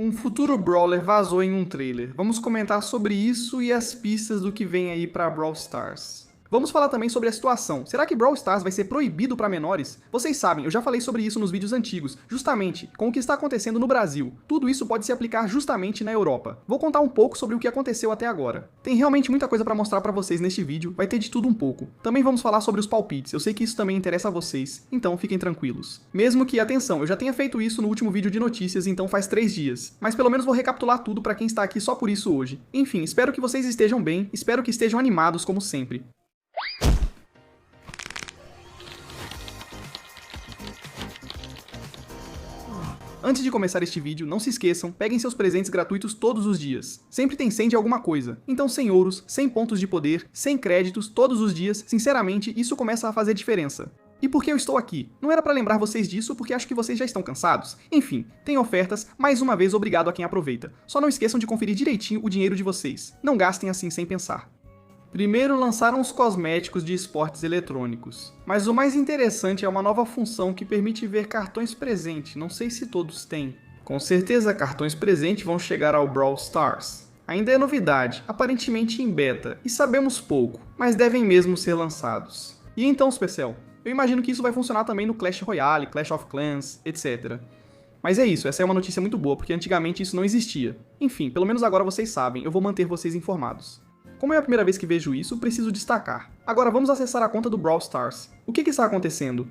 Um futuro Brawler vazou em um trailer. Vamos comentar sobre isso e as pistas do que vem aí pra Brawl Stars. Vamos falar também sobre a situação. Será que Brawl Stars vai ser proibido para menores? Vocês sabem, eu já falei sobre isso nos vídeos antigos, justamente com o que está acontecendo no Brasil. Tudo isso pode se aplicar justamente na Europa. Vou contar um pouco sobre o que aconteceu até agora. Tem realmente muita coisa para mostrar para vocês neste vídeo, vai ter de tudo um pouco. Também vamos falar sobre os palpites, eu sei que isso também interessa a vocês, então fiquem tranquilos. Mesmo que, atenção, eu já tenha feito isso no último vídeo de notícias, então faz 3 dias. Mas pelo menos vou recapitular tudo para quem está aqui só por isso hoje. Enfim, espero que vocês estejam bem, espero que estejam animados como sempre. Antes de começar este vídeo, não se esqueçam, peguem seus presentes gratuitos todos os dias. Sempre tem 100 de alguma coisa. Então 100 ouros, 100 pontos de poder, 100 créditos todos os dias, sinceramente, isso começa a fazer diferença. E por que eu estou aqui? Não era para lembrar vocês disso porque acho que vocês já estão cansados? Enfim, tem ofertas, mais uma vez obrigado a quem aproveita. Só não esqueçam de conferir direitinho o dinheiro de vocês. Não gastem assim sem pensar. Primeiro lançaram os cosméticos de esportes eletrônicos, mas o mais interessante é uma nova função que permite ver cartões presente, não sei se todos têm. Com certeza cartões presente vão chegar ao Brawl Stars. Ainda é novidade, aparentemente em beta, e sabemos pouco, mas devem mesmo ser lançados. E então, Supercell? Eu imagino que isso vai funcionar também no Clash Royale, Clash of Clans, etc. Mas é isso, essa é uma notícia muito boa, porque antigamente isso não existia. Enfim, pelo menos agora vocês sabem, eu vou manter vocês informados. Como é a primeira vez que vejo isso, preciso destacar. Agora vamos acessar a conta do Brawl Stars. O que está acontecendo?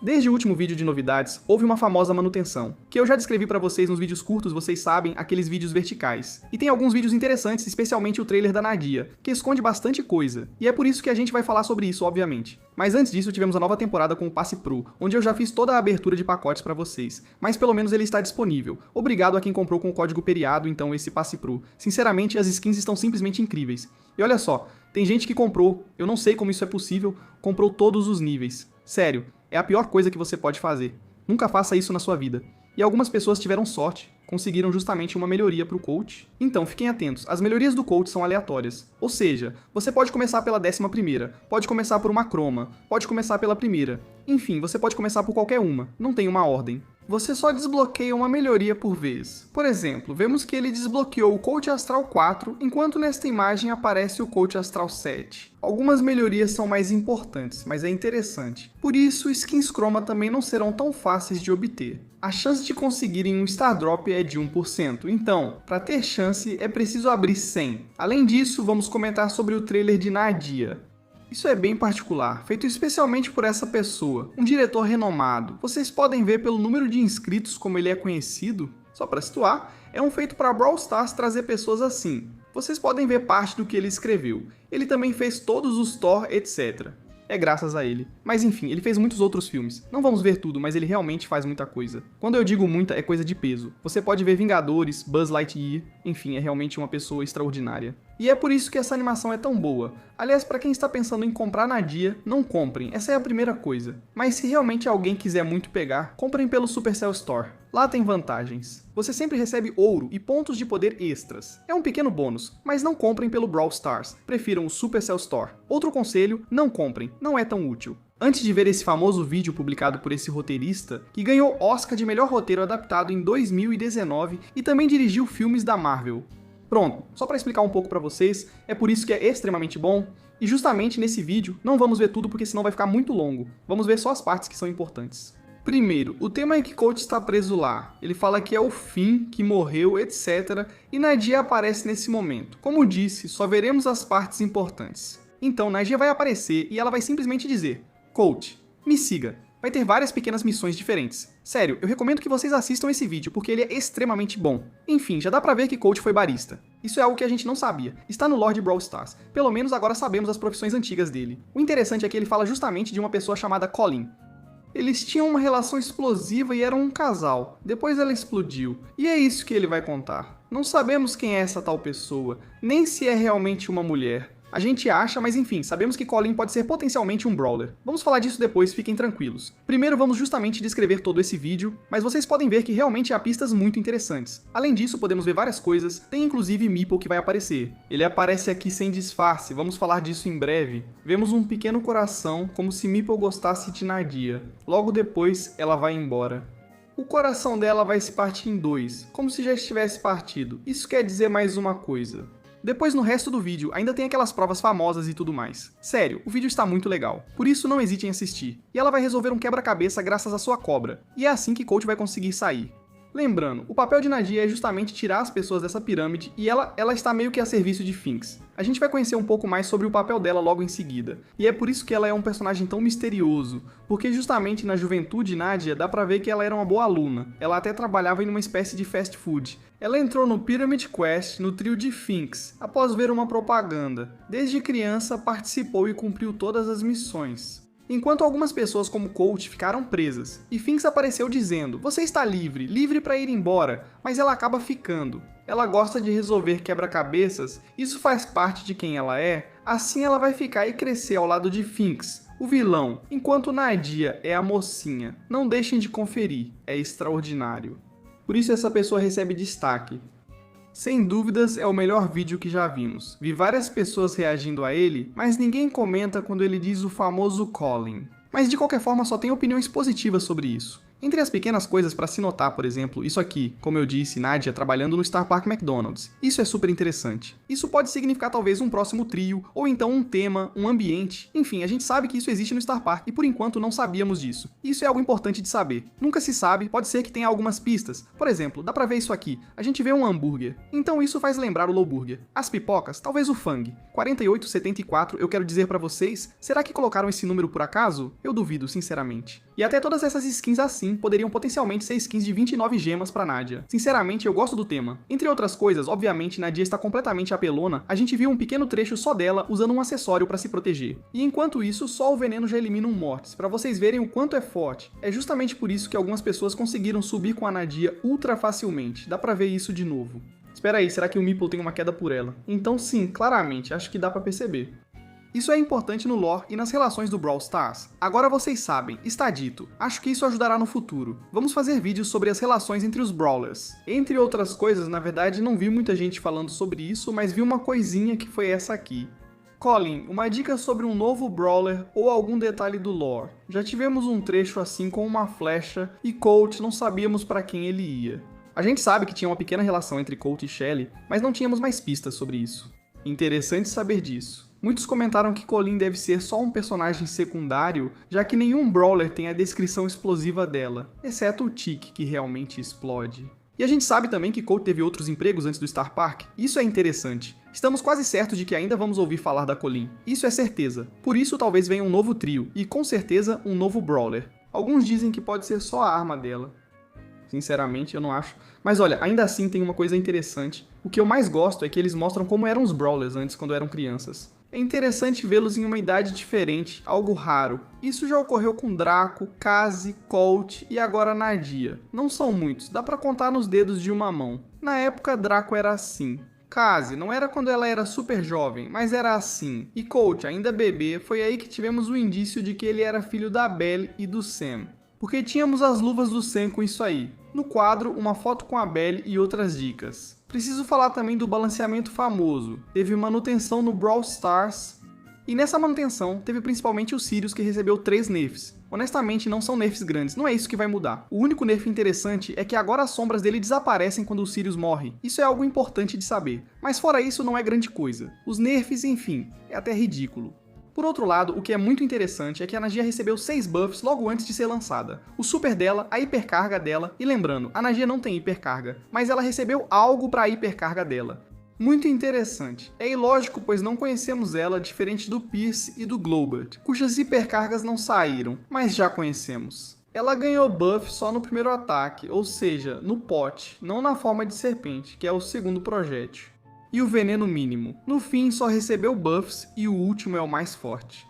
Desde o último vídeo de novidades, houve uma famosa manutenção, que eu já descrevi pra vocês nos vídeos curtos, vocês sabem, aqueles vídeos verticais. E tem alguns vídeos interessantes, especialmente o trailer da Nadia, que esconde bastante coisa, e é por isso que a gente vai falar sobre isso, obviamente. Mas antes disso, tivemos a nova temporada com o Passe Pro, onde eu já fiz toda a abertura de pacotes pra vocês, mas pelo menos ele está disponível. Obrigado a quem comprou com o código Periado, então, esse Passe Pro. Sinceramente, as skins estão simplesmente incríveis. E olha só, tem gente que comprou, eu não sei como isso é possível, comprou todos os níveis. Sério. É a pior coisa que você pode fazer. Nunca faça isso na sua vida. E algumas pessoas tiveram sorte, conseguiram justamente uma melhoria para o coach. Então, fiquem atentos, as melhorias do coach são aleatórias. Ou seja, você pode começar pela 11ª, pode começar por uma croma, pode começar pela primeira. Enfim, você pode começar por qualquer uma, não tem uma ordem. Você só desbloqueia uma melhoria por vez. Por exemplo, vemos que ele desbloqueou o Coach Astral 4, enquanto nesta imagem aparece o Coach Astral 7. Algumas melhorias são mais importantes, mas é interessante. Por isso, skins Chroma também não serão tão fáceis de obter. A chance de conseguirem um Star Drop é de 1%, então, para ter chance, é preciso abrir 100. Além disso, vamos comentar sobre o trailer de Nadia. Isso é bem particular, feito especialmente por essa pessoa, um diretor renomado. Vocês podem ver pelo número de inscritos como ele é conhecido. Só para situar, é um feito para Brawl Stars trazer pessoas assim. Vocês podem ver parte do que ele escreveu. Ele também fez todos os Thor, etc. É graças a ele. Mas enfim, ele fez muitos outros filmes. Não vamos ver tudo, mas ele realmente faz muita coisa. Quando eu digo muita, é coisa de peso. Você pode ver Vingadores, Buzz Lightyear, enfim, é realmente uma pessoa extraordinária. E é por isso que essa animação é tão boa. Aliás, para quem está pensando em comprar Nadia, não comprem, essa é a primeira coisa. Mas se realmente alguém quiser muito pegar, comprem pelo Supercell Store. Lá tem vantagens. Você sempre recebe ouro e pontos de poder extras. É um pequeno bônus, mas não comprem pelo Brawl Stars. Prefiram o Supercell Store. Outro conselho, não comprem, não é tão útil. Antes de ver esse famoso vídeo publicado por esse roteirista, que ganhou Oscar de melhor roteiro adaptado em 2019 e também dirigiu filmes da Marvel. Pronto, só para explicar um pouco para vocês, é por isso que é extremamente bom, e justamente nesse vídeo não vamos ver tudo porque senão vai ficar muito longo, vamos ver só as partes que são importantes. Primeiro, o tema é que Coach está preso lá, ele fala que é o fim, que morreu, etc, e Nadia aparece nesse momento. Como disse, só veremos as partes importantes. Então Nadia vai aparecer e ela vai simplesmente dizer, Coach, me siga. Vai ter várias pequenas missões diferentes. Sério, eu recomendo que vocês assistam esse vídeo, porque ele é extremamente bom. Enfim, já dá pra ver que Coach foi barista. Isso é algo que a gente não sabia. Está no lore de Brawl Stars. Pelo menos agora sabemos as profissões antigas dele. O interessante é que ele fala justamente de uma pessoa chamada Colin. Eles tinham uma relação explosiva e eram um casal. Depois ela explodiu. E é isso que ele vai contar. Não sabemos quem é essa tal pessoa, nem se é realmente uma mulher. A gente acha, mas enfim, sabemos que Colin pode ser potencialmente um Brawler. Vamos falar disso depois, fiquem tranquilos. Primeiro vamos justamente descrever todo esse vídeo, mas vocês podem ver que realmente há pistas muito interessantes. Além disso, podemos ver várias coisas, tem inclusive Meeple que vai aparecer. Ele aparece aqui sem disfarce, vamos falar disso em breve. Vemos um pequeno coração, como se Meeple gostasse de Nadia. Logo depois, ela vai embora. O coração dela vai se partir em dois, como se já estivesse partido. Isso quer dizer mais uma coisa. Depois, no resto do vídeo, ainda tem aquelas provas famosas e tudo mais. Sério, o vídeo está muito legal. Por isso, não hesite em assistir. E ela vai resolver um quebra-cabeça graças à sua cobra. E é assim que Colt vai conseguir sair. Lembrando, o papel de Nadia é justamente tirar as pessoas dessa pirâmide e ela está meio que a serviço de Finks. A gente vai conhecer um pouco mais sobre o papel dela logo em seguida. E é por isso que ela é um personagem tão misterioso, porque justamente na juventude Nadia dá pra ver que ela era uma boa aluna. Ela até trabalhava em uma espécie de fast food. Ela entrou no Pyramid Quest no trio de Finks, após ver uma propaganda. Desde criança participou e cumpriu todas as missões. Enquanto algumas pessoas como Colt ficaram presas, e Finks apareceu dizendo: "Você está livre, livre para ir embora", mas ela acaba ficando. Ela gosta de resolver quebra-cabeças, isso faz parte de quem ela é, assim ela vai ficar e crescer ao lado de Finks, o vilão, enquanto Nadia é a mocinha. Não deixem de conferir, é extraordinário. Por isso essa pessoa recebe destaque. Sem dúvidas é o melhor vídeo que já vimos. Vi várias pessoas reagindo a ele, mas ninguém comenta quando ele diz o famoso Colin. Mas de qualquer forma só tem opiniões positivas sobre isso. Entre as pequenas coisas para se notar, por exemplo, isso aqui, como eu disse, Nadia trabalhando no Star Park McDonald's. Isso é super interessante. Isso pode significar talvez um próximo trio, ou então um tema, um ambiente. Enfim, a gente sabe que isso existe no Star Park e por enquanto não sabíamos disso. Isso é algo importante de saber. Nunca se sabe, pode ser que tenha algumas pistas. Por exemplo, dá pra ver isso aqui. A gente vê um hambúrguer. Então isso faz lembrar o Louburger. As pipocas, talvez o Fang. 4874, eu quero dizer pra vocês, será que colocaram esse número por acaso? Eu duvido, sinceramente. E até todas essas skins assim poderiam potencialmente ser skins de 29 gemas pra Nadia. Sinceramente, eu gosto do tema. Entre outras coisas, obviamente, Nadia está completamente apelona, a gente viu um pequeno trecho só dela usando um acessório pra se proteger. E enquanto isso, só o veneno já elimina um Mortis, pra vocês verem o quanto é forte. É justamente por isso que algumas pessoas conseguiram subir com a Nadia ultra facilmente. Dá pra ver isso de novo. Espera aí, será que o Meeple tem uma queda por ela? Então sim, claramente, acho que dá pra perceber. Isso é importante no lore e nas relações do Brawl Stars. Agora vocês sabem, está dito. Acho que isso ajudará no futuro. Vamos fazer vídeos sobre as relações entre os Brawlers. Entre outras coisas, na verdade não vi muita gente falando sobre isso, mas vi uma coisinha que foi essa aqui. Colin, uma dica sobre um novo Brawler ou algum detalhe do lore. Já tivemos um trecho assim com uma flecha e Colt não sabíamos para quem ele ia. A gente sabe que tinha uma pequena relação entre Colt e Shelly, mas não tínhamos mais pistas sobre isso. Interessante saber disso. Muitos comentaram que Colin deve ser só um personagem secundário, já que nenhum Brawler tem a descrição explosiva dela, exceto o Tick, que realmente explode. E a gente sabe também que Colt teve outros empregos antes do Star Park. Isso é interessante. Estamos quase certos de que ainda vamos ouvir falar da Colin. Isso é certeza. Por isso talvez venha um novo trio, e com certeza um novo Brawler. Alguns dizem que pode ser só a arma dela. Sinceramente, eu não acho. Mas olha, ainda assim tem uma coisa interessante. O que eu mais gosto é que eles mostram como eram os Brawlers antes, quando eram crianças. É interessante vê-los em uma idade diferente, algo raro. Isso já ocorreu com Draco, Kazi, Colt e agora Nadia. Não são muitos, dá pra contar nos dedos de uma mão. Na época, Draco era assim. Kazi não era quando ela era super jovem, mas era assim. E Colt, ainda bebê, foi aí que tivemos o indício de que ele era filho da Belle e do Sam. Porque tínhamos as luvas do Sam com isso aí. No quadro, uma foto com a Belle e outras dicas. Preciso falar também do balanceamento famoso. Teve manutenção no Brawl Stars. E nessa manutenção, teve principalmente o Sirius, que recebeu 3 nerfs. Honestamente, não são nerfs grandes, não é isso que vai mudar. O único nerf interessante é que agora as sombras dele desaparecem quando o Sirius morre. Isso é algo importante de saber. Mas fora isso, não é grande coisa. Os nerfs, enfim, é até ridículo. Por outro lado, o que é muito interessante é que a Nagia recebeu 6 buffs logo antes de ser lançada. O super dela, a hipercarga dela, e lembrando, a Nagia não tem hipercarga, mas ela recebeu algo para a hipercarga dela. Muito interessante. É ilógico, pois não conhecemos ela, diferente do Pierce e do Globert, cujas hipercargas não saíram, mas já conhecemos. Ela ganhou buff só no primeiro ataque, ou seja, no pote, não na forma de serpente, que é o segundo projétil. E o veneno mínimo. No fim, só recebeu buffs e o último é o mais forte.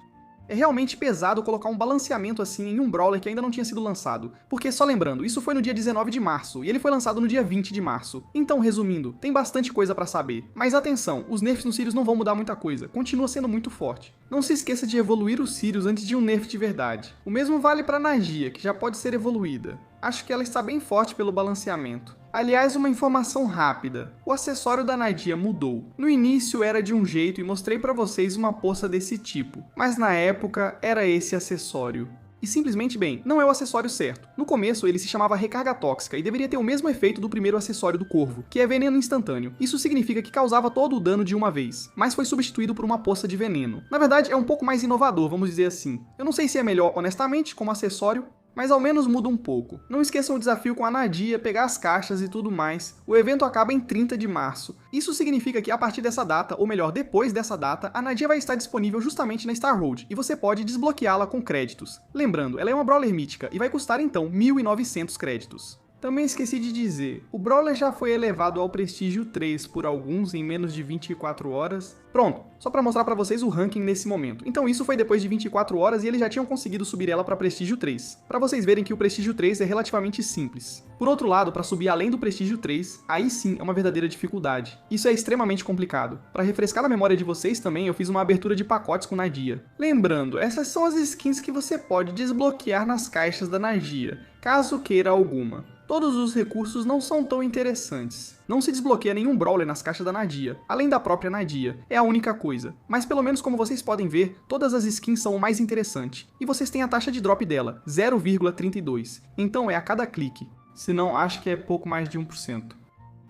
É realmente pesado colocar um balanceamento assim em um Brawler que ainda não tinha sido lançado, porque só lembrando, isso foi no dia 19 de março, e ele foi lançado no dia 20 de março. Então, resumindo, tem bastante coisa pra saber. Mas atenção, os nerfs no Sirius não vão mudar muita coisa, continua sendo muito forte. Não se esqueça de evoluir o Sirius antes de um nerf de verdade. O mesmo vale pra Nagia, que já pode ser evoluída. Acho que ela está bem forte pelo balanceamento. Aliás, uma informação rápida. O acessório da Nadia mudou. No início era de um jeito e mostrei pra vocês uma poça desse tipo, mas na época era esse acessório. E simplesmente, bem, não é o acessório certo. No começo ele se chamava recarga tóxica e deveria ter o mesmo efeito do primeiro acessório do Corvo, que é veneno instantâneo. Isso significa que causava todo o dano de uma vez, mas foi substituído por uma poça de veneno. Na verdade é um pouco mais inovador, vamos dizer assim. Eu não sei se é melhor honestamente como acessório, mas ao menos muda um pouco. Não esqueçam o desafio com a Nadia, pegar as caixas e tudo mais. O evento acaba em 30 de março. Isso significa que a partir dessa data, ou melhor, depois dessa data, a Nadia vai estar disponível justamente na Star Road, e você pode desbloqueá-la com créditos. Lembrando, ela é uma Brawler mítica, e vai custar então 1.900 créditos. Também esqueci de dizer, o Brawler já foi elevado ao Prestígio 3 por alguns em menos de 24 horas. Pronto, só pra mostrar pra vocês o ranking nesse momento. Então isso foi depois de 24 horas e eles já tinham conseguido subir ela pra Prestígio 3. Pra vocês verem que o Prestígio 3 é relativamente simples. Por outro lado, pra subir além do Prestígio 3, aí sim é uma verdadeira dificuldade. Isso é extremamente complicado. Pra refrescar a memória de vocês também, eu fiz uma abertura de pacotes com Nadia. Lembrando, essas são as skins que você pode desbloquear nas caixas da Nadia, caso queira alguma. Todos os recursos não são tão interessantes. Não se desbloqueia nenhum Brawler nas caixas da Nadia, além da própria Nadia, é a única coisa. Mas pelo menos como vocês podem ver, todas as skins são o mais interessante. E vocês têm a taxa de drop dela, 0,32. Então é a cada clique. Se não, acho que é pouco mais de 1%.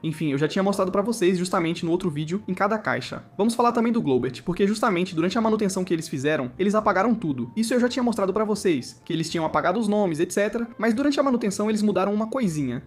Enfim, eu já tinha mostrado pra vocês justamente no outro vídeo em cada caixa. Vamos falar também do Globert, porque justamente durante a manutenção que eles fizeram, eles apagaram tudo. Isso eu já tinha mostrado pra vocês, que eles tinham apagado os nomes, etc. Mas durante a manutenção eles mudaram uma coisinha.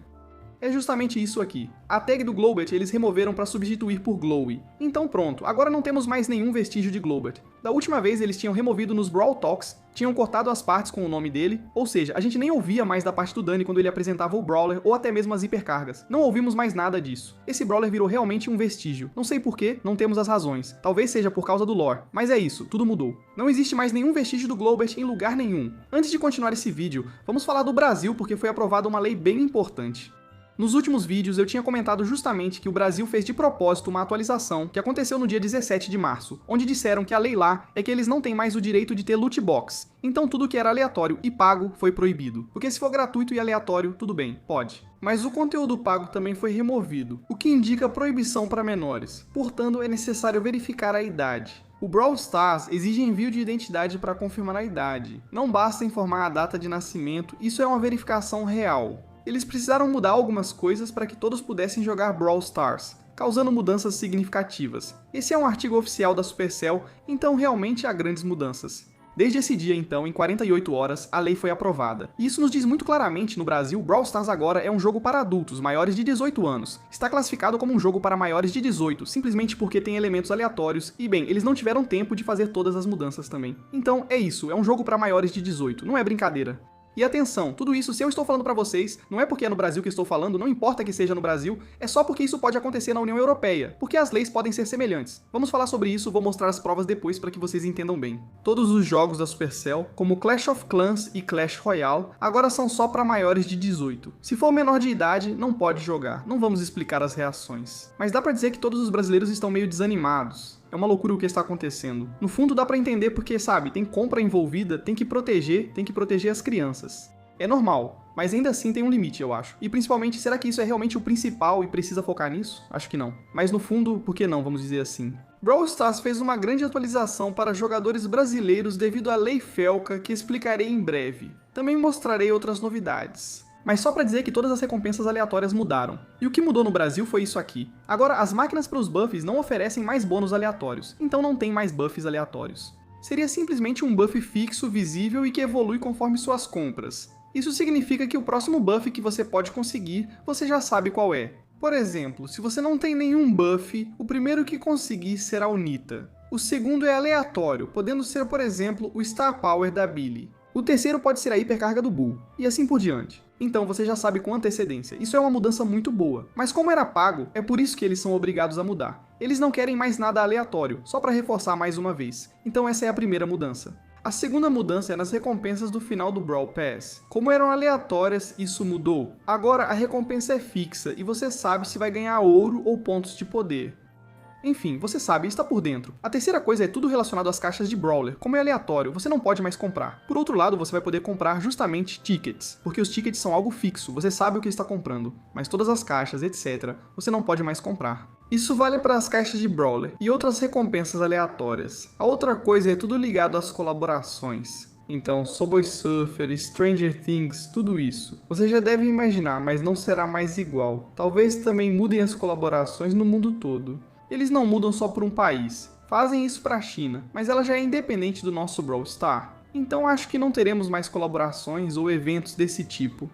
É justamente isso aqui. A tag do Globert eles removeram para substituir por Glowy. Então pronto, agora não temos mais nenhum vestígio de Globert. Da última vez eles tinham removido nos Brawl Talks, tinham cortado as partes com o nome dele, ou seja, a gente nem ouvia mais da parte do Dani quando ele apresentava o Brawler ou até mesmo as hipercargas. Não ouvimos mais nada disso. Esse Brawler virou realmente um vestígio. Não sei porquê, não temos as razões. Talvez seja por causa do lore. Mas é isso, tudo mudou. Não existe mais nenhum vestígio do Globert em lugar nenhum. Antes de continuar esse vídeo, vamos falar do Brasil porque foi aprovada uma lei bem importante. Nos últimos vídeos eu tinha comentado justamente que o Brasil fez de propósito uma atualização que aconteceu no dia 17 de março, onde disseram que a lei lá é que eles não têm mais o direito de ter loot box, então tudo que era aleatório e pago foi proibido, porque se for gratuito e aleatório, tudo bem, pode. Mas o conteúdo pago também foi removido, o que indica proibição para menores, portanto é necessário verificar a idade. O Brawl Stars exige envio de identidade para confirmar a idade, não basta informar a data de nascimento, isso é uma verificação real. Eles precisaram mudar algumas coisas para que todos pudessem jogar Brawl Stars, causando mudanças significativas. Esse é um artigo oficial da Supercell, então realmente há grandes mudanças. Desde esse dia, então, em 48 horas, a lei foi aprovada. E isso nos diz muito claramente, no Brasil, Brawl Stars agora é um jogo para adultos, maiores de 18 anos. Está classificado como um jogo para maiores de 18, simplesmente porque tem elementos aleatórios, e bem, eles não tiveram tempo de fazer todas as mudanças também. Então, é isso, é um jogo para maiores de 18, não é brincadeira. E atenção, tudo isso se eu estou falando pra vocês, não é porque é no Brasil que estou falando, não importa que seja no Brasil, é só porque isso pode acontecer na União Europeia, porque as leis podem ser semelhantes. Vamos falar sobre isso, vou mostrar as provas depois para que vocês entendam bem. Todos os jogos da Supercell, como Clash of Clans e Clash Royale, agora são só para maiores de 18. Se for menor de idade, não pode jogar, não vamos explicar as reações. Mas dá pra dizer que todos os brasileiros estão meio desanimados. É uma loucura o que está acontecendo. No fundo dá pra entender porque, sabe, tem compra envolvida, tem que proteger as crianças. É normal, mas ainda assim tem um limite, eu acho. E principalmente, será que isso é realmente o principal e precisa focar nisso? Acho que não. Mas no fundo, por que não, vamos dizer assim? Brawl Stars fez uma grande atualização para jogadores brasileiros devido à Lei Felca, que explicarei em breve. Também mostrarei outras novidades. Mas só pra dizer que todas as recompensas aleatórias mudaram. E o que mudou no Brasil foi isso aqui. Agora, as máquinas para os buffs não oferecem mais bônus aleatórios, então não tem mais buffs aleatórios. Seria simplesmente um buff fixo, visível e que evolui conforme suas compras. Isso significa que o próximo buff que você pode conseguir, você já sabe qual é. Por exemplo, se você não tem nenhum buff, o primeiro que conseguir será o Nita. O segundo é aleatório, podendo ser, por exemplo, o Star Power da Billy. O terceiro pode ser a hipercarga do Bull, e assim por diante. Então você já sabe com antecedência, isso é uma mudança muito boa. Mas como era pago, é por isso que eles são obrigados a mudar. Eles não querem mais nada aleatório, só para reforçar mais uma vez. Então essa é a primeira mudança. A segunda mudança é nas recompensas do final do Brawl Pass. Como eram aleatórias, isso mudou. Agora a recompensa é fixa e você sabe se vai ganhar ouro ou pontos de poder. Enfim, você sabe, está por dentro. A terceira coisa é tudo relacionado às caixas de Brawler. Como é aleatório, você não pode mais comprar. Por outro lado, você vai poder comprar justamente tickets, porque os tickets são algo fixo, você sabe o que está comprando. Mas todas as caixas, etc., você não pode mais comprar. Isso vale para as caixas de Brawler e outras recompensas aleatórias. A outra coisa é tudo ligado às colaborações. Então, Subway Surfer, Stranger Things, tudo isso. Você já deve imaginar, mas não será mais igual. Talvez também mudem as colaborações no mundo todo. Eles não mudam só por um país. Fazem isso para a China, mas ela já é independente do nosso Brawl Stars. Então acho que não teremos mais colaborações ou eventos desse tipo.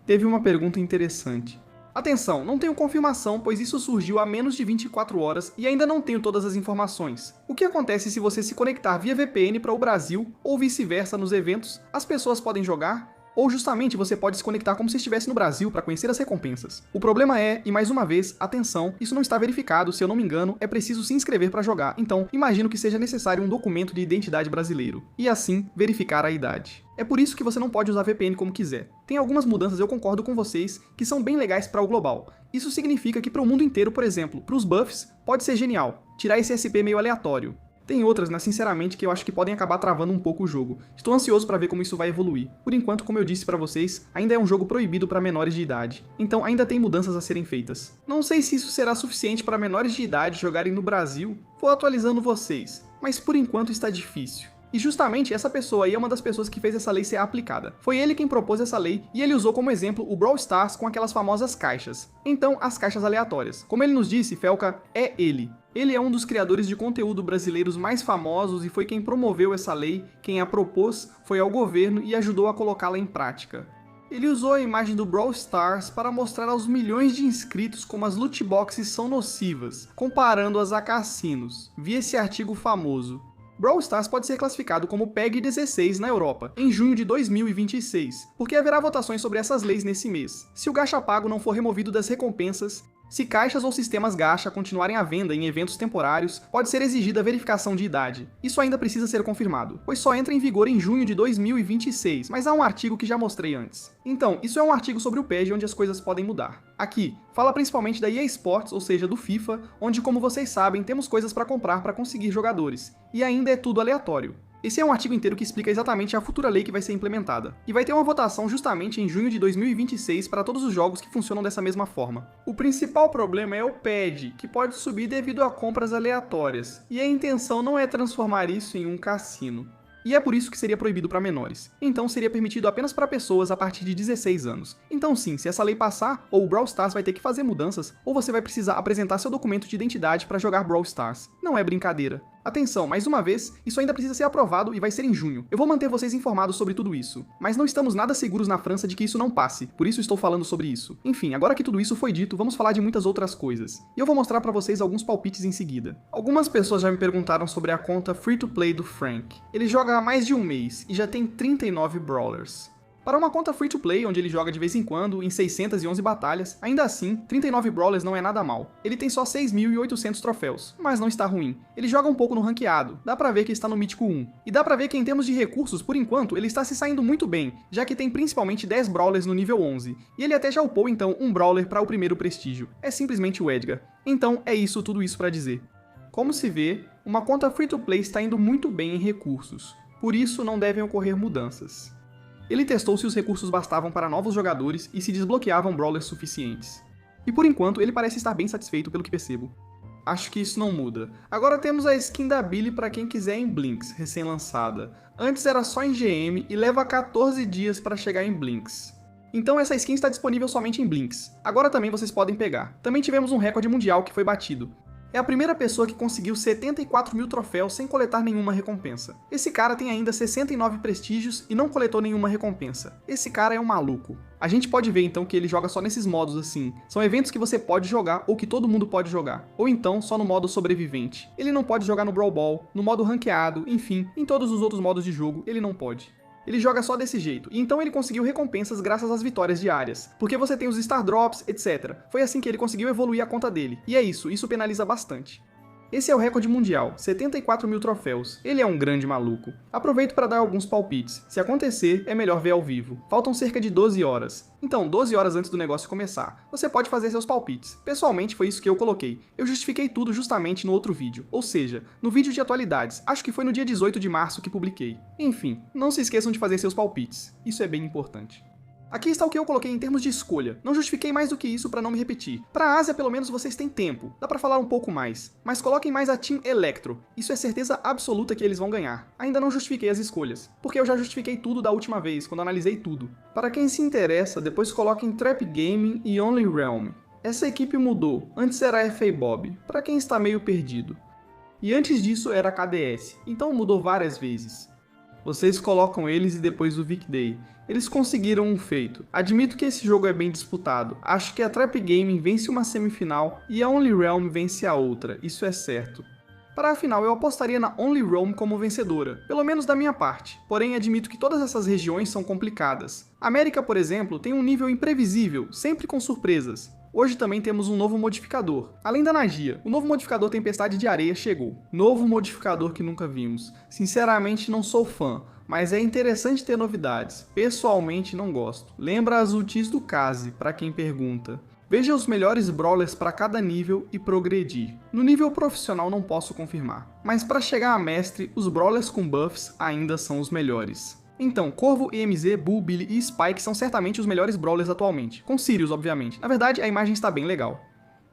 Teve uma pergunta interessante. Atenção, não tenho confirmação, pois isso surgiu há menos de 24 horas e ainda não tenho todas as informações. O que acontece se você se conectar via VPN para o Brasil ou vice-versa nos eventos? As pessoas podem jogar? Ou justamente você pode se conectar como se estivesse no Brasil para conhecer as recompensas. O problema é, e mais uma vez, atenção, isso não está verificado, se eu não me engano, é preciso se inscrever para jogar, então imagino que seja necessário um documento de identidade brasileiro, e assim verificar a idade. É por isso que você não pode usar VPN como quiser. Tem algumas mudanças, eu concordo com vocês, que são bem legais para o global. Isso significa que para o mundo inteiro, por exemplo, para os buffs, pode ser genial, tirar esse SP meio aleatório. Tem outras, sinceramente, que eu acho que podem acabar travando um pouco o jogo. Estou ansioso para ver como isso vai evoluir. Por enquanto, como eu disse para vocês, ainda é um jogo proibido para menores de idade. Então ainda tem mudanças a serem feitas. Não sei se isso será suficiente para menores de idade jogarem no Brasil. Vou atualizando vocês. Mas por enquanto está difícil. E justamente essa pessoa aí é uma das pessoas que fez essa lei ser aplicada. Foi ele quem propôs essa lei e ele usou como exemplo o Brawl Stars com aquelas famosas caixas. Então, as caixas aleatórias. Como ele nos disse, Felca, é ele. Ele é um dos criadores de conteúdo brasileiros mais famosos e foi quem promoveu essa lei, quem a propôs foi ao governo e ajudou a colocá-la em prática. Ele usou a imagem do Brawl Stars para mostrar aos milhões de inscritos como as loot boxes são nocivas, comparando-as a cassinos. Vi esse artigo famoso. Brawl Stars pode ser classificado como PEG 16 na Europa, em junho de 2026, porque haverá votações sobre essas leis nesse mês. Se o gacha pago não for removido das recompensas, se caixas ou sistemas gacha continuarem à venda em eventos temporários, pode ser exigida a verificação de idade. Isso ainda precisa ser confirmado, pois só entra em vigor em junho de 2026, mas há um artigo que já mostrei antes. Então, isso é um artigo sobre o PEG onde as coisas podem mudar. Aqui, fala principalmente da EA Sports, ou seja, do FIFA, onde, como vocês sabem, temos coisas para comprar para conseguir jogadores, e ainda é tudo aleatório. Esse é um artigo inteiro que explica exatamente a futura lei que vai ser implementada, e vai ter uma votação justamente em junho de 2026 para todos os jogos que funcionam dessa mesma forma. O principal problema é o PEG, que pode subir devido a compras aleatórias, e a intenção não é transformar isso em um cassino. E é por isso que seria proibido para menores. Então seria permitido apenas para pessoas a partir de 16 anos. Então sim, se essa lei passar, ou o Brawl Stars vai ter que fazer mudanças, ou você vai precisar apresentar seu documento de identidade para jogar Brawl Stars. Não é brincadeira. Atenção, mais uma vez, isso ainda precisa ser aprovado e vai ser em junho. Eu vou manter vocês informados sobre tudo isso. Mas não estamos nada seguros na França de que isso não passe, por isso estou falando sobre isso. Enfim, agora que tudo isso foi dito, vamos falar de muitas outras coisas. E eu vou mostrar pra vocês alguns palpites em seguida. Algumas pessoas já me perguntaram sobre a conta free-to-play do Frank. Ele joga há mais de um mês e já tem 39 brawlers. Para uma conta free-to-play, onde ele joga de vez em quando, em 611 batalhas, ainda assim, 39 brawlers não é nada mal. Ele tem só 6.800 troféus, mas não está ruim. Ele joga um pouco no ranqueado, dá pra ver que está no mítico 1. E dá pra ver que em termos de recursos, por enquanto, ele está se saindo muito bem, já que tem principalmente 10 brawlers no nível 11. E ele até já upou então um brawler para o primeiro prestígio. É simplesmente o Edgar. Então é isso, tudo isso pra dizer. Como se vê, uma conta free-to-play está indo muito bem em recursos. Por isso não devem ocorrer mudanças. Ele testou se os recursos bastavam para novos jogadores e se desbloqueavam brawlers suficientes. E por enquanto, ele parece estar bem satisfeito pelo que percebo. Acho que isso não muda. Agora temos a skin da Billy para quem quiser em Blinks, recém-lançada. Antes era só em GM e leva 14 dias para chegar em Blinks. Então essa skin está disponível somente em Blinks. Agora também vocês podem pegar. Também tivemos um recorde mundial que foi batido. É a primeira pessoa que conseguiu 74 mil troféus sem coletar nenhuma recompensa. Esse cara tem ainda 69 prestígios e não coletou nenhuma recompensa. Esse cara é um maluco. A gente pode ver então que ele joga só nesses modos assim. São eventos que você pode jogar ou que todo mundo pode jogar. Ou então só no modo sobrevivente. Ele não pode jogar no Brawl Ball, no modo ranqueado, enfim, em todos os outros modos de jogo ele não pode. Ele joga só desse jeito, e então ele conseguiu recompensas graças às vitórias diárias, porque você tem os Star Drops, etc. Foi assim que ele conseguiu evoluir a conta dele, e é isso penaliza bastante. Esse é o recorde mundial, 74 mil troféus. Ele é um grande maluco. Aproveito para dar alguns palpites. Se acontecer, é melhor ver ao vivo. Faltam cerca de 12 horas. Então, 12 horas antes do negócio começar, você pode fazer seus palpites. Pessoalmente, foi isso que eu coloquei. Eu justifiquei tudo justamente no outro vídeo. Ou seja, no vídeo de atualidades. Acho que foi no dia 18 de março que publiquei. Enfim, não se esqueçam de fazer seus palpites. Isso é bem importante. Aqui está o que eu coloquei em termos de escolha. Não justifiquei mais do que isso para não me repetir. Para a Ásia, pelo menos, vocês têm tempo. Dá para falar um pouco mais. Mas coloquem mais a Team Electro. Isso é certeza absoluta que eles vão ganhar. Ainda não justifiquei as escolhas, porque eu já justifiquei tudo da última vez, quando analisei tudo. Para quem se interessa, depois coloquem Trap Gaming e Only Realm. Essa equipe mudou. Antes era FA Bob, para quem está meio perdido. E antes disso era KDS, então mudou várias vezes. Vocês colocam eles e depois o Vic Day. Eles conseguiram um feito. Admito que esse jogo é bem disputado. Acho que a Trap Gaming vence uma semifinal e a Only Realm vence a outra, isso é certo. Para a final, eu apostaria na Only Realm como vencedora, pelo menos da minha parte. Porém, admito que todas essas regiões são complicadas. A América, por exemplo, tem um nível imprevisível, sempre com surpresas. Hoje também temos um novo modificador. Além da Nagia, o novo modificador Tempestade de Areia chegou. Novo modificador que nunca vimos. Sinceramente, não sou fã, mas é interessante ter novidades. Pessoalmente, não gosto. Lembra as ultis do Kaze, para quem pergunta. Veja os melhores brawlers para cada nível e progredir. No nível profissional não posso confirmar, mas para chegar a mestre, os brawlers com buffs ainda são os melhores. Então, Corvo, EMZ, Bull, Billy e Spike são certamente os melhores brawlers atualmente, com Sirius, obviamente. Na verdade, a imagem está bem legal.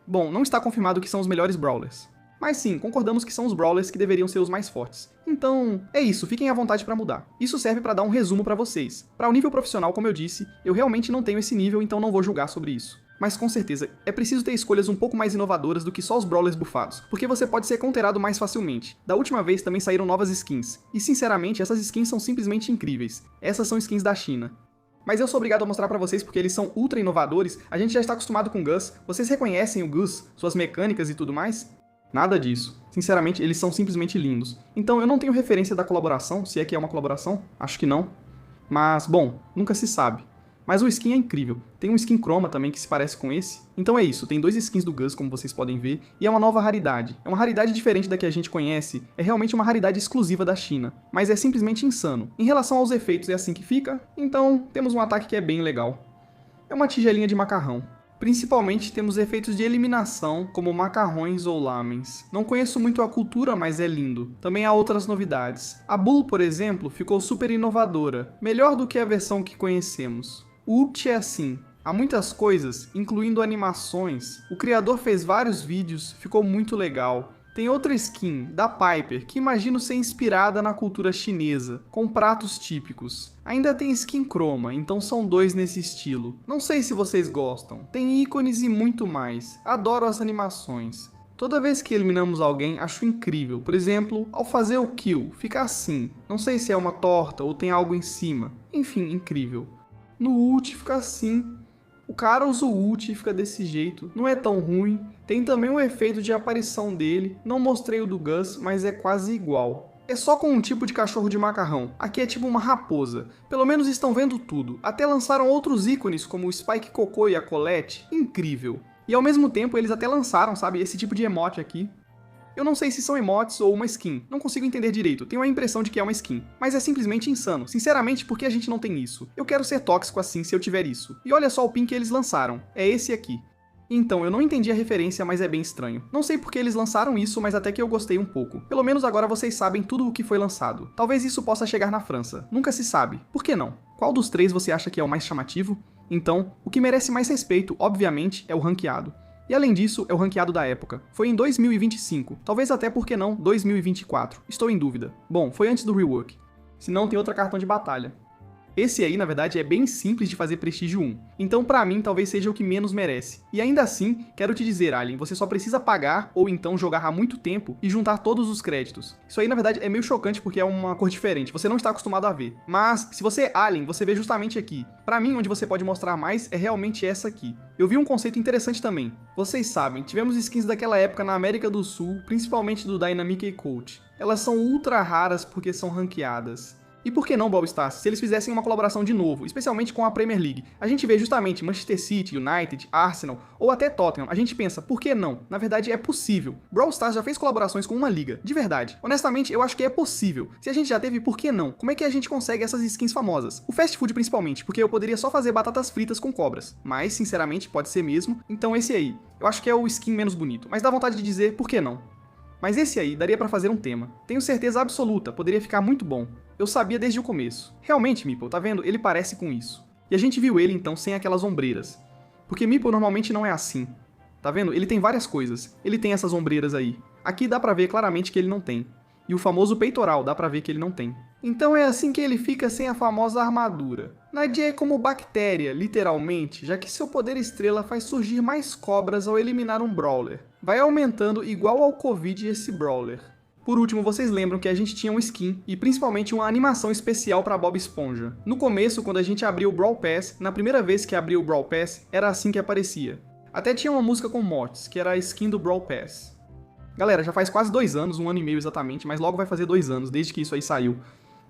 Bom, não está confirmado que são os melhores brawlers. Mas sim, concordamos que são os brawlers que deveriam ser os mais fortes. Então, é isso, fiquem à vontade para mudar. Isso serve para dar um resumo para vocês. Para o nível profissional, como eu disse, eu realmente não tenho esse nível, então não vou julgar sobre isso. Mas com certeza, é preciso ter escolhas um pouco mais inovadoras do que só os brawlers bufados, porque você pode ser counterado mais facilmente. Da última vez também saíram novas skins, e sinceramente essas skins são simplesmente incríveis. Essas são skins da China. Mas eu sou obrigado a mostrar pra vocês porque eles são ultra inovadores, a gente já está acostumado com o Gus, vocês reconhecem o Gus, suas mecânicas e tudo mais? Nada disso. Sinceramente, eles são simplesmente lindos. Então eu não tenho referência da colaboração, se é que é uma colaboração, acho que não. Mas, bom, nunca se sabe. Mas o skin é incrível. Tem um skin chroma também que se parece com esse. Então é isso, tem dois skins do Gus, como vocês podem ver, e é uma nova raridade. É uma raridade diferente da que a gente conhece, é realmente uma raridade exclusiva da China. Mas é simplesmente insano. Em relação aos efeitos é assim que fica, então temos um ataque que é bem legal. É uma tigelinha de macarrão. Principalmente temos efeitos de eliminação, como macarrões ou lamens. Não conheço muito a cultura, mas é lindo. Também há outras novidades. A Bull, por exemplo, ficou super inovadora, melhor do que a versão que conhecemos. O ult é assim. Há muitas coisas, incluindo animações. O criador fez vários vídeos, ficou muito legal. Tem outra skin, da Piper, que imagino ser inspirada na cultura chinesa, com pratos típicos. Ainda tem skin chroma, então são dois nesse estilo. Não sei se vocês gostam. Tem ícones e muito mais. Adoro as animações. Toda vez que eliminamos alguém, acho incrível. Por exemplo, ao fazer o kill, fica assim. Não sei se é uma torta ou tem algo em cima. Enfim, incrível. No ult fica assim. O cara usa o ult e fica desse jeito. Não é tão ruim. Tem também um efeito de aparição dele. Não mostrei o do Gus, mas é quase igual. É só com um tipo de cachorro de macarrão. Aqui é tipo uma raposa. Pelo menos estão vendo tudo. Até lançaram outros ícones como o Spike Cocô e a Colette. Incrível. E ao mesmo tempo eles até lançaram, sabe, esse tipo de emote aqui. Eu não sei se são emotes ou uma skin, não consigo entender direito, tenho a impressão de que é uma skin. Mas é simplesmente insano, sinceramente, por que a gente não tem isso? Eu quero ser tóxico assim se eu tiver isso. E olha só o pin que eles lançaram, é esse aqui. Então, eu não entendi a referência, mas é bem estranho. Não sei por que eles lançaram isso, mas até que eu gostei um pouco. Pelo menos agora vocês sabem tudo o que foi lançado. Talvez isso possa chegar na França, nunca se sabe. Por que não? Qual dos três você acha que é o mais chamativo? Então, o que merece mais respeito, obviamente, é o ranqueado. E além disso, é o ranqueado da época. Foi em 2025, talvez até porque não 2024, estou em dúvida. Bom, foi antes do rework. Se não, tem outro cartão de batalha. Esse aí, na verdade, é bem simples de fazer prestígio 1, então pra mim talvez seja o que menos merece. E ainda assim, quero te dizer, Alien, você só precisa pagar ou então jogar há muito tempo e juntar todos os créditos. Isso aí, na verdade, é meio chocante porque é uma cor diferente, você não está acostumado a ver. Mas, se você é Alien, você vê justamente aqui. Pra mim, onde você pode mostrar mais é realmente essa aqui. Eu vi um conceito interessante também. Vocês sabem, tivemos skins daquela época na América do Sul, principalmente do Dynamic e Colt. Elas são ultra raras porque são ranqueadas. E por que não, Brawl Stars, se eles fizessem uma colaboração de novo, especialmente com a Premier League? A gente vê justamente Manchester City, United, Arsenal ou até Tottenham. A gente pensa, por que não? Na verdade é possível. Brawl Stars já fez colaborações com uma liga, de verdade. Honestamente, eu acho que é possível. Se a gente já teve, por que não? Como é que a gente consegue essas skins famosas? O fast food principalmente, porque eu poderia só fazer batatas fritas com cobras. Mas, sinceramente, pode ser mesmo. Então esse aí, eu acho que é o skin menos bonito. Mas dá vontade de dizer, por que não? Mas esse aí daria pra fazer um tema. Tenho certeza absoluta, poderia ficar muito bom. Eu sabia desde o começo. Realmente, Meeple, tá vendo? Ele parece com isso. E a gente viu ele então sem aquelas ombreiras. Porque Meeple normalmente não é assim. Tá vendo? Ele tem várias coisas. Ele tem essas ombreiras aí. Aqui dá pra ver claramente que ele não tem. E o famoso peitoral dá pra ver que ele não tem. Então é assim que ele fica sem a famosa armadura. Nadia é como bactéria, literalmente, já que seu poder estrela faz surgir mais cobras ao eliminar um Brawler. Vai aumentando igual ao Covid esse Brawler. Por último, vocês lembram que a gente tinha um skin e principalmente uma animação especial para Bob Esponja. No começo, quando a gente abriu o Brawl Pass, na primeira vez que abriu o Brawl Pass, era assim que aparecia. Até tinha uma música com Mortis, que era a skin do Brawl Pass. Galera, já faz quase 2 anos, 1 ano e meio exatamente, mas logo vai fazer 2 anos, desde que isso aí saiu.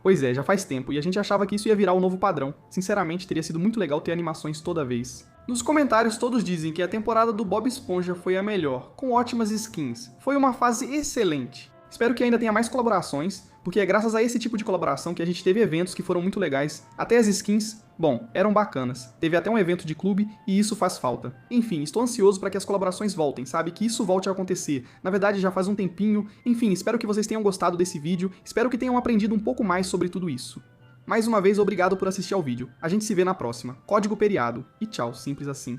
Pois é, já faz tempo, e a gente achava que isso ia virar o novo padrão. Sinceramente, teria sido muito legal ter animações toda vez. Nos comentários todos dizem que a temporada do Bob Esponja foi a melhor, com ótimas skins. Foi uma fase excelente. Espero que ainda tenha mais colaborações, porque é graças a esse tipo de colaboração que a gente teve eventos que foram muito legais. Até as skins, bom, eram bacanas. Teve até um evento de clube e isso faz falta. Enfim, estou ansioso para que as colaborações voltem, sabe? Que isso volte a acontecer. Na verdade, já faz um tempinho. Enfim, espero que vocês tenham gostado desse vídeo. Espero que tenham aprendido um pouco mais sobre tudo isso. Mais uma vez, obrigado por assistir ao vídeo. A gente se vê na próxima. Código Periado. E tchau, simples assim.